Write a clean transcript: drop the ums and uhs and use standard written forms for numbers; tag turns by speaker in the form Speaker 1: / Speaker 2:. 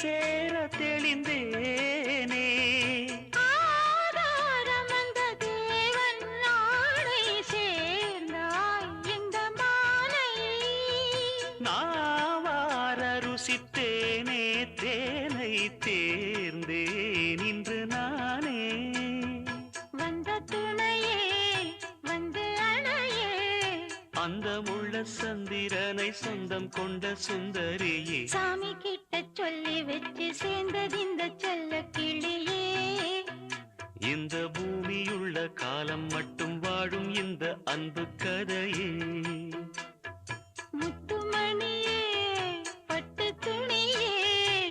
Speaker 1: சேர தெளிந்தேனே.
Speaker 2: ஆதாரம் அந்த தேவன் நாளை சேர்ந்தாய் இந்த மாலை.
Speaker 1: நாவார ருசித்தேனே தேனை தேர்ந்தேன் இன்று நானே.
Speaker 2: வந்த துணையே வந்து அணையே,
Speaker 1: அந்த முள்ள சந்திரனை சொந்தம் கொண்ட சுந்தரியே.
Speaker 2: சாமி கிட்ட சொல்லி வச்சு சேர்ந்தது